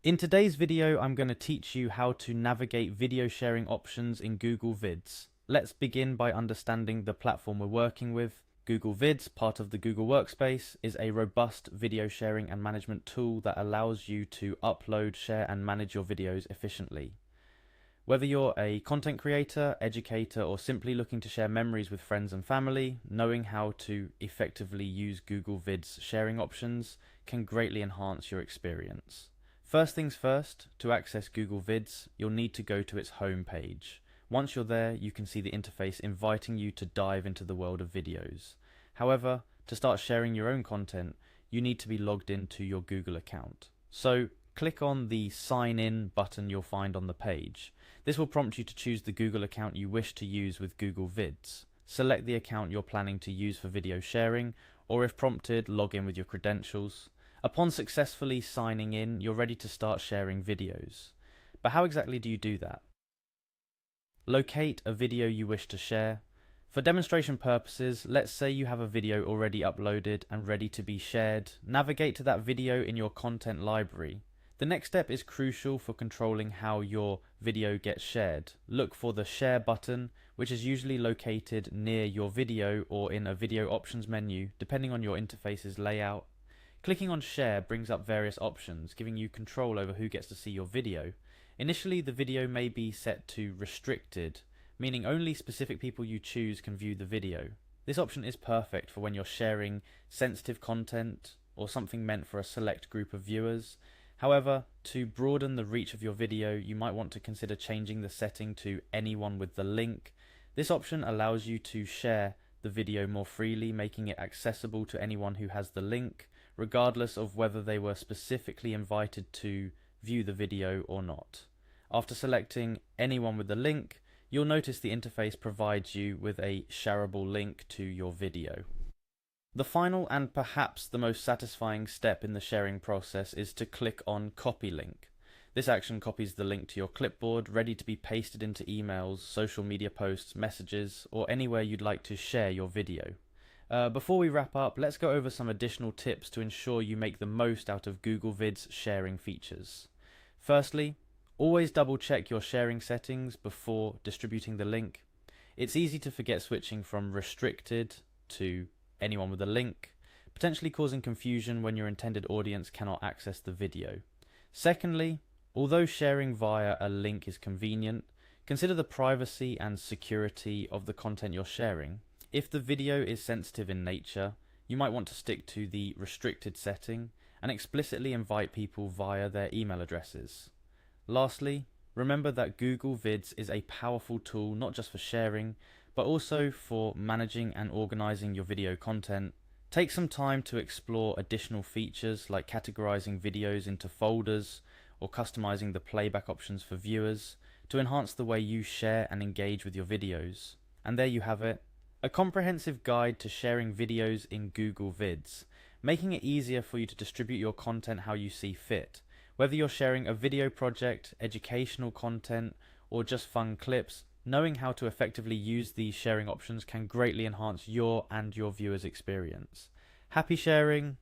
In today's video, I'm going to teach you how to navigate video sharing options in Google Vids. Let's begin by understanding the platform we're working with. Google Vids, part of the Google Workspace, is a robust video sharing and management tool that allows you to upload, share, and manage your videos efficiently. Whether you're a content creator, educator, or simply looking to share memories with friends and family, knowing how to effectively use Google Vids sharing options can greatly enhance your experience. First things first, to access Google Vids, you'll need to go to its home page. Once you're there, you can see the interface inviting you to dive into the world of videos. However, to start sharing your own content, you need to be logged into your Google account. So, click on the Sign In button you'll find on the page. This will prompt you to choose the Google account you wish to use with Google Vids. Select the account you're planning to use for video sharing, or if prompted, log in with your credentials. Upon successfully signing in, you're ready to start sharing videos. But how exactly do you do that? Locate a video you wish to share. For demonstration purposes, let's say you have a video already uploaded and ready to be shared. Navigate to that video in your content library. The next step is crucial for controlling how your video gets shared. Look for the Share button, which is usually located near your video or in a video options menu, depending on your interface's layout. Clicking on Share brings up various options, giving you control over who gets to see your video. Initially, the video may be set to Restricted, meaning only specific people you choose can view the video. This option is perfect for when you're sharing sensitive content or something meant for a select group of viewers. However, to broaden the reach of your video, you might want to consider changing the setting to Anyone with the link. This option allows you to share the video more freely, making it accessible to anyone who has the link, regardless of whether they were specifically invited to view the video or not. After selecting Anyone with the link, you'll notice the interface provides you with a shareable link to your video. The final and perhaps the most satisfying step in the sharing process is to click on Copy Link. This action copies the link to your clipboard, ready to be pasted into emails, social media posts, messages, or anywhere you'd like to share your video. Before we wrap up, let's go over some additional tips to ensure you make the most out of Google Vids sharing features. Firstly, always double check your sharing settings before distributing the link. It's easy to forget switching from restricted to anyone with a link, potentially causing confusion when your intended audience cannot access the video. Secondly, although sharing via a link is convenient, consider the privacy and security of the content you're sharing. If the video is sensitive in nature, you might want to stick to the restricted setting and explicitly invite people via their email addresses. Lastly, remember that Google Vids is a powerful tool not just for sharing, but also for managing and organizing your video content. Take some time to explore additional features like categorizing videos into folders or customizing the playback options for viewers to enhance the way you share and engage with your videos. And there you have it, a comprehensive guide to sharing videos in Google Vids, making it easier for you to distribute your content how you see fit. Whether you're sharing a video project, educational content, or just fun clips, knowing how to effectively use these sharing options can greatly enhance your and your viewers' experience. Happy sharing!